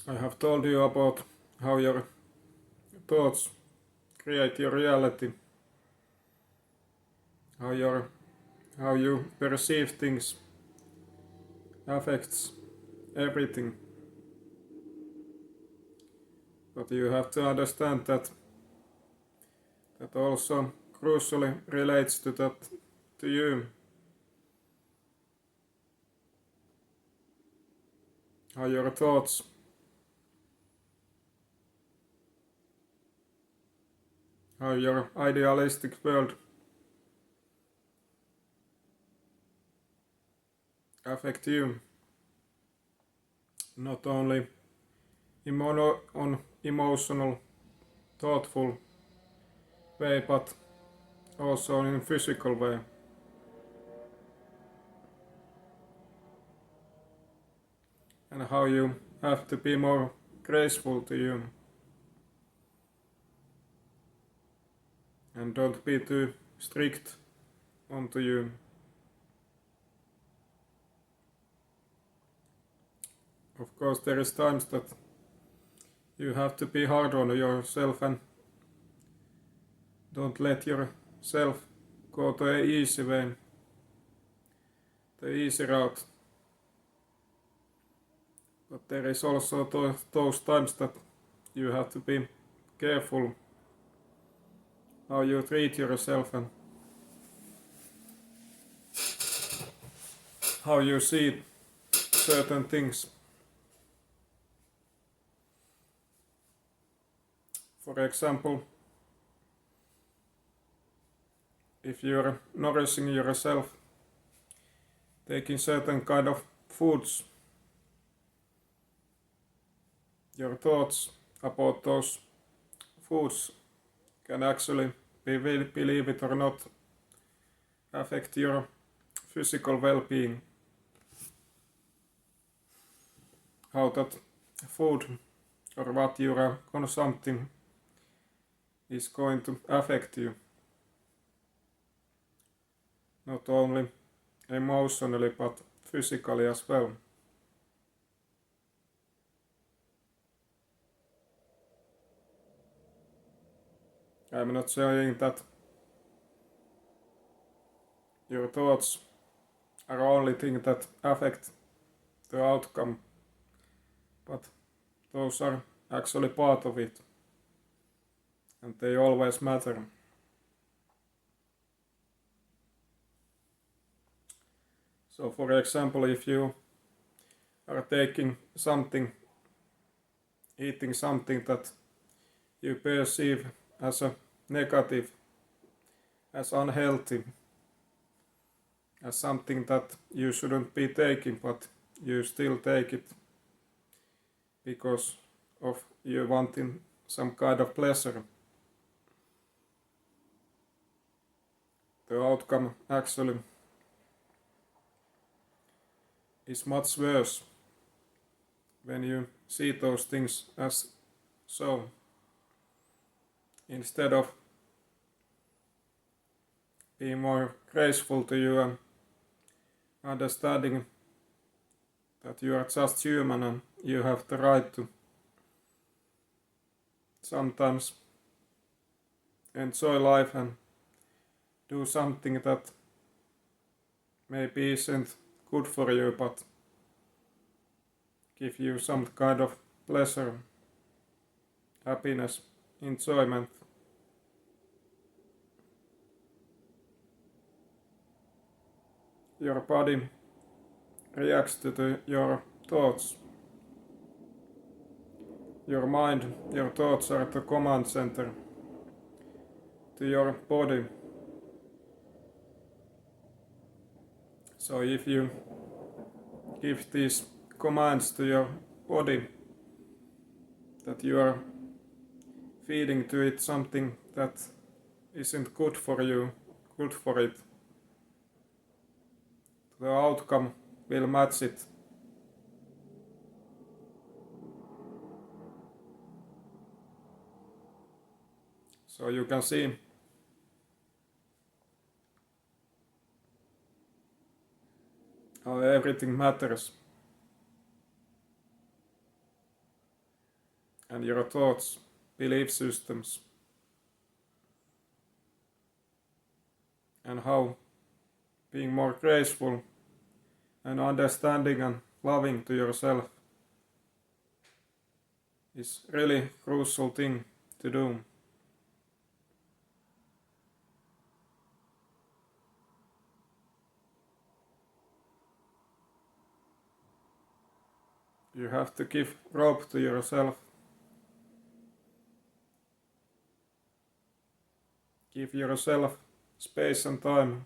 I have told you about how your thoughts create your reality, how you perceive things affects everything. But you have to understand that also crucially relates to you. How your thoughts how your idealistic world affect you, not only on emotional, thoughtful way, but also in physical way. And how you have to be more graceful to you. And don't be too strict onto you. Of course, there is times that you have to be hard on yourself and don't let yourself go to the easy way, the easy route. But there is also those times that you have to be careful how you treat yourself and how you see certain things. For example, if you're nourishing yourself, taking certain kind of foods, your thoughts about those foods can actually, believe it or not, affect your physical well-being. How that food or what you are consuming is going to affect you, not only emotionally but physically as well. I'm not saying that your thoughts are the only thing that affect the outcome, but those are actually part of it, and they always matter. So for example, if you are taking something, eating something that you perceive as a negative, as unhealthy, as something that you shouldn't be taking, but you still take it because of you wanting some kind of pleasure, the outcome actually is much worse when you see those things as so, instead of being more graceful to you and understanding that you are just human and you have the right to sometimes enjoy life and do something that maybe isn't good for you but give you some kind of pleasure, happiness, enjoyment. Your body reacts to your thoughts. Your mind, your thoughts are the command center to your body. So if you give these commands to your body that you are feeding to it something that isn't good for you, good for it, the outcome will match it. So you can see how everything matters. and your thoughts, belief systems, and how being more graceful and understanding and loving to yourself is really crucial thing to do. You have to give rope to yourself. Give yourself space and time.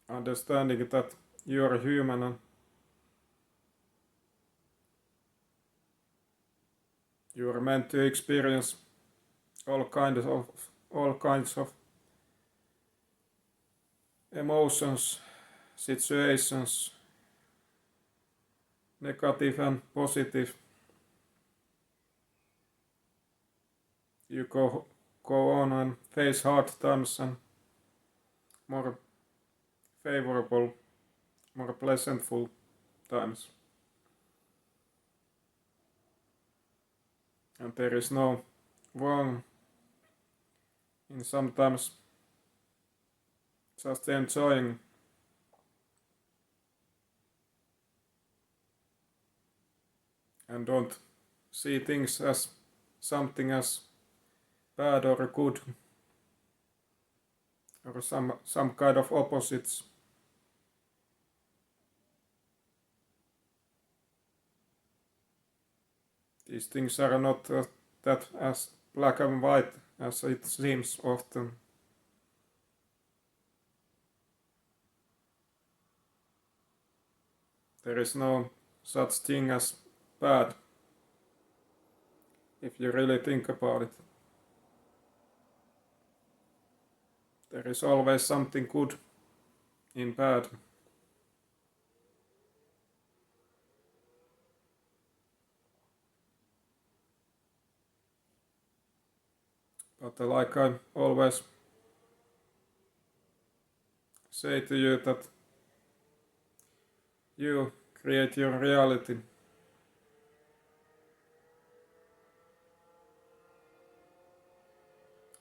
Understanding that you are human and you are meant to experience all kinds of emotions, situations, negative and positive. You go on and face hard times and more favorable, more pleasantful times. And there is no wrong in sometimes just enjoying and don't see things as something as bad or good or some kind of opposites. These things are not that as black and white as it seems often. There is no such thing as bad if you really think about it. There is always something good in bad. But like I always say to you, that you create your reality.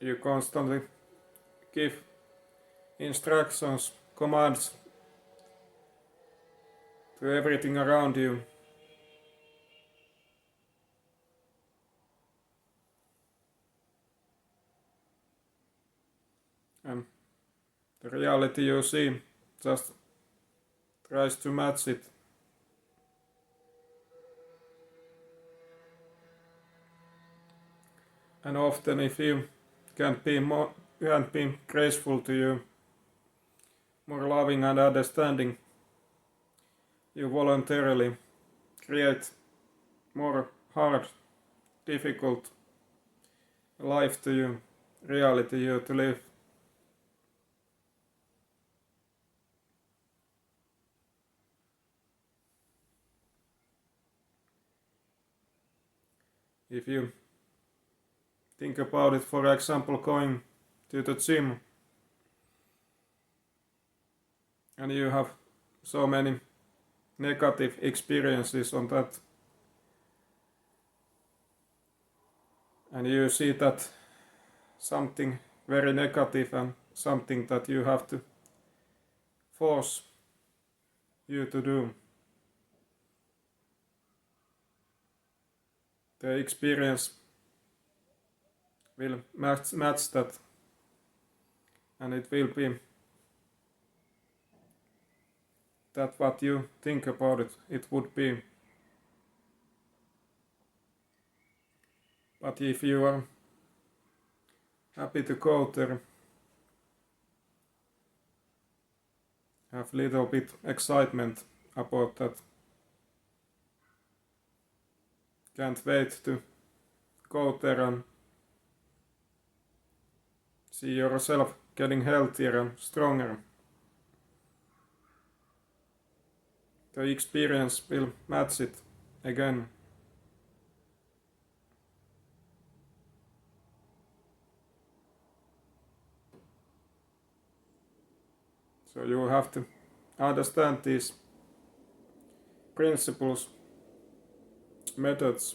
You constantly give instructions, commands to everything around you. And the reality you see just tries to match it. And often if you can't be graceful to you, more loving and understanding, you voluntarily create more hard, difficult life to you, reality you to live. If you think about it, for example, going to the gym, and you have so many negative experiences on that, and you see that something very negative and something that you have to force you to do. The experience will match that, and it will be that what you think about it would be. But if you are happy to go there, have little bit excitement about that, can't wait to go there and see yourself getting healthier and stronger, the experience will match it again. So you have to understand these principles, methods,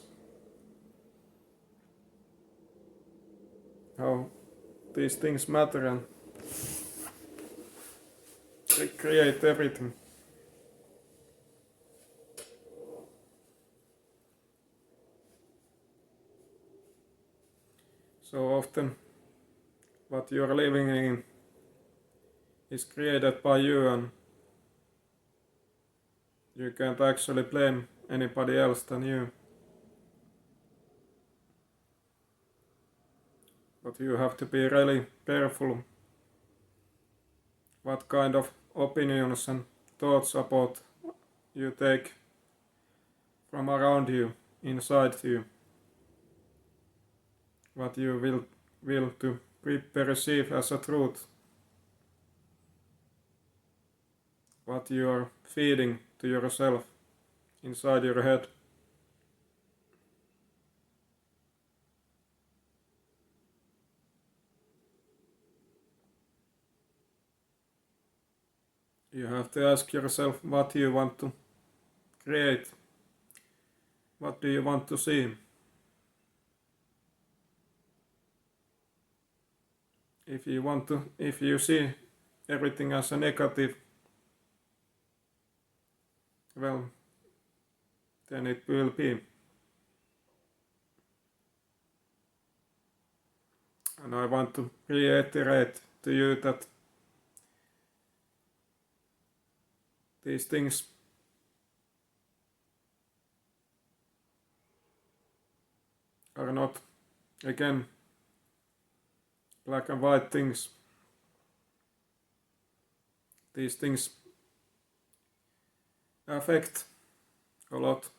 how these things matter and create everything. So often what you are living in is created by you, and you can't actually blame anybody else than you. But you have to be really careful what kind of opinions and thoughts about you take from around you, inside you. What you will to perceive as a truth. What you are feeding to yourself inside your head. You have to ask yourself what you want to create. What do you want to see? If you see everything as a negative, well, then it will be. And I want to reiterate to you that these things are not, again, black and white things. These things affect a lot,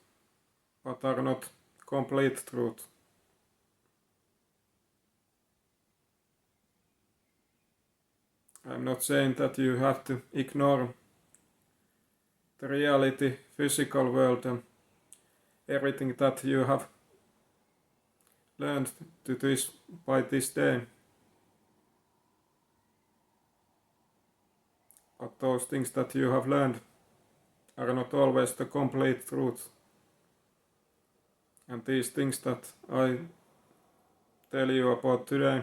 but are not complete truth. I'm not saying that you have to ignore the reality, physical world, and everything that you have learned to this by this day. But those things that you have learned are not always the complete truth. And these things that I tell you about today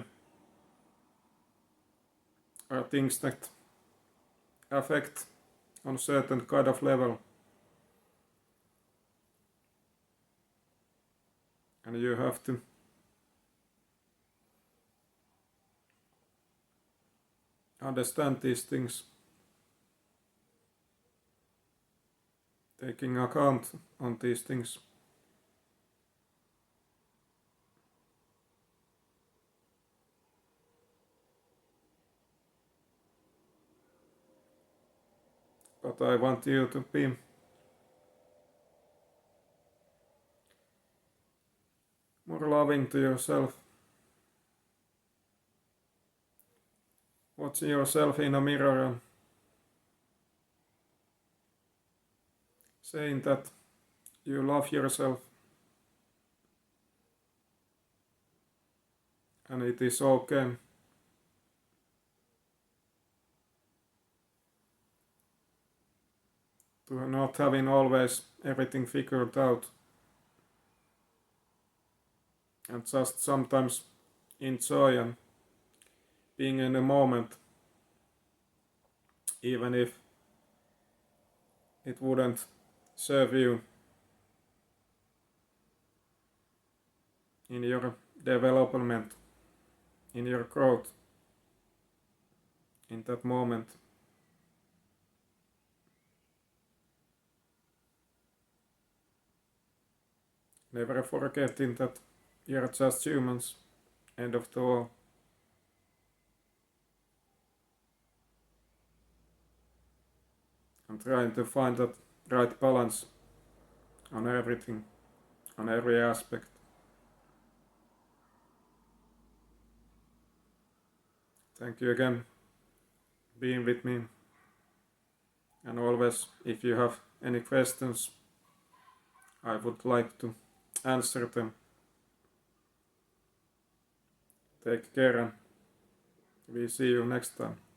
are things that affect on certain kind of level. And you have to understand these things, taking account on these things. But I want you to be more loving to yourself. Watching yourself in a mirror and saying that you love yourself and it is okay. To not having always everything figured out, and just sometimes enjoy and being in the moment, even if it wouldn't serve you in your development, in your growth, in that moment. Never forgetting that we are just humans, end of the all. I'm trying to find that right balance on everything, on every aspect. Thank you again being with me, and always if you have any questions, I would like to answer them. Take care and we see you next time.